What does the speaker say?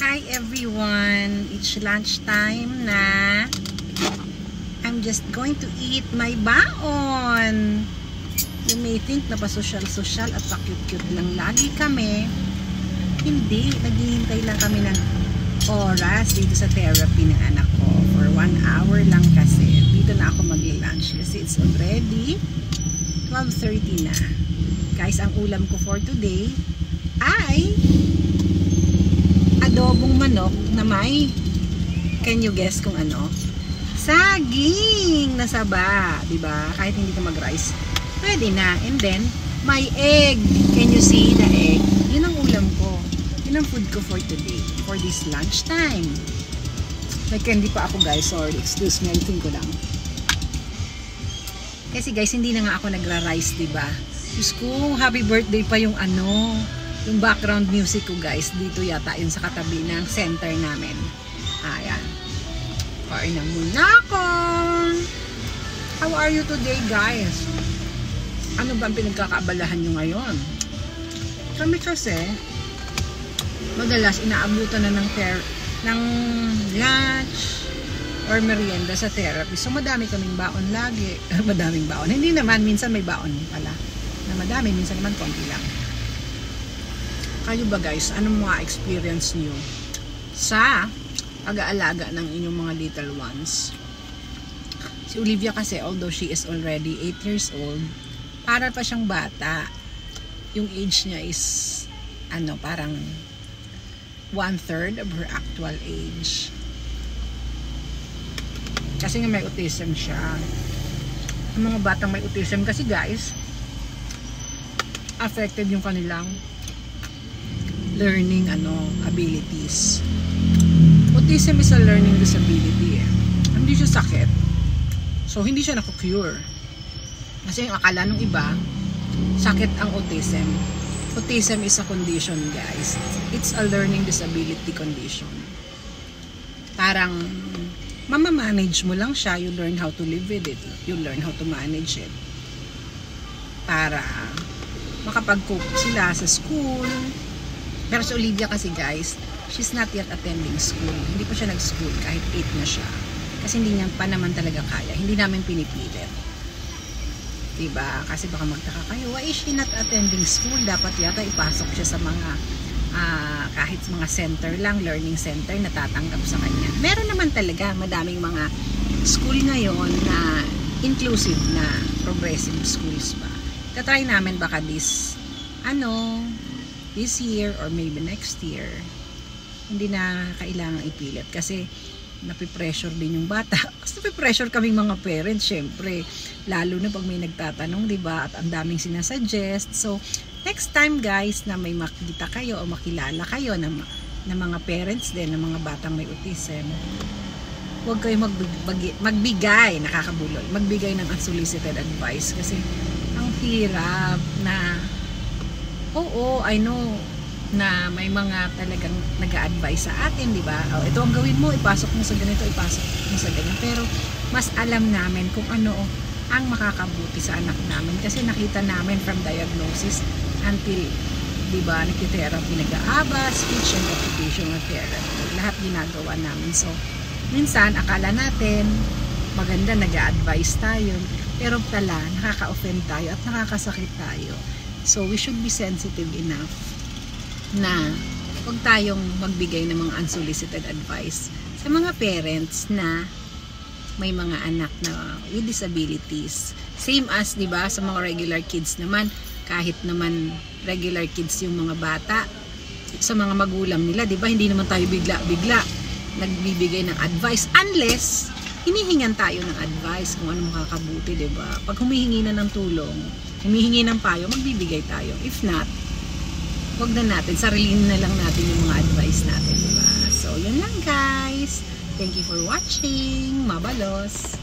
Hi everyone! It's lunchtime na. I'm just going to eat my baon. You may think na pa-social-social at pa-cute-cute lang lagi kami. Hindi, naghihintay lang kami ng oras dito sa therapy ng anak ko. For 1 hour lang kasi. Dito na ako mag-lunch kasi it's already 12:30 na. Guys, ang ulam ko for today ay adobong manok na may, can you guess kung ano? Saging na saba, diba? Kahit hindi ka mag-rice, pwede na. And then, my egg. Can you see the egg? Yun ang ulam ko. Yun ang food ko for today, for this lunchtime. May candy pa ako, guys. Sorry, excuse me, alitin ko lang. Kasi guys, hindi na nga ako nagra-rice, diba? Diyos ko, happy birthday pa yung ano, yung background music ko, guys. Dito yata yun sa katabi ng center namin. Ayan. Kain na muna ako. How are you today, guys? Ano ba ang pinagkakaabalahan nyo ngayon? Kami kasi, madalas inaabutan na ng lunch or merienda sa therapy. So, madami kaming baon lagi. Madaming baon. Hindi naman, minsan may baon pala. Na madami, minsan naman konti lang. Kayo ba guys, anong mga experience nyo sa pag-aalaga ng inyong mga little ones? Si Olivia kasi, although she is already 8 years old, para pa siyang bata. Yung age niya is ano, parang 1/3 of her actual age. Kasi nga may autism siya. Ang mga batang may autism kasi guys, affected yung kanilang learning abilities. Autism is a learning disability. Hindi siya sakit. So, hindi siya naku-cure. Kasi yung akala ng iba, sakit ang autism. Autism is a condition, guys. It's a learning disability condition. Parang, mamamanage mo lang siya. You learn how to live with it. You learn how to manage it. Para makapag-cope sila sa school. Pero si Olivia kasi guys, she's not yet attending school. Hindi pa siya nag-school kahit 8 na siya. Kasi hindi niya pa naman talaga kaya. Hindi namin pinipilit. Diba? Kasi baka magtaka kayo, why is she not attending school? Dapat yata ipasok siya sa mga kahit mga center lang, learning center na tatanggap sa kanya. Meron naman talaga madaming mga school ngayon na inclusive na progressive schools pa. Tatry namin baka this year or maybe next year. Hindi na kailangan ipilit kasi napipressure din yung bata. Kasi napipressure kaming mga parents, syempre. Lalo na pag may nagtatanong, diba? At ang daming sinasuggest. So, next time guys na may makita kayo o makilala kayo ng mga parents din, ng mga batang may autism, huwag kayo magbigay, nakakabulol, magbigay ng unsolicited advice. Kasi, ang hirap na oo, I know na may mga talagang nag-a-advise sa atin, di ba? Oh, ito ang gawin mo, ipasok mo sa ganito, ipasok mo sa ganyan. Pero mas alam namin kung ano ang makakabuti sa anak namin kasi nakita namin from diagnosis until, di ba, nagtitherapy, nag-aaba, speech and occupational therapy. Lahat ginagawa namin. So, minsan, akala natin maganda, nag-a-advise tayo, pero pala, nakaka-offend tayo at nakakasakit tayo. So, we should be sensitive enough na huwag tayong magbigay ng mga unsolicited advice sa mga parents na may mga anak na with disabilities. Same as, di ba, sa mga regular kids naman, kahit naman regular kids yung mga bata, sa mga magulang nila, di ba, hindi naman tayo bigla-bigla nagbibigay ng advice unless hinihingan tayo ng advice kung ano makakabuti, di ba? Pag humihingi na ng tulong, humihingi ng payo, magbibigay tayo. If not, wag na natin, sarilin na lang natin yung mga advice natin, diba? So, yun lang guys. Thank you for watching. Mabalos!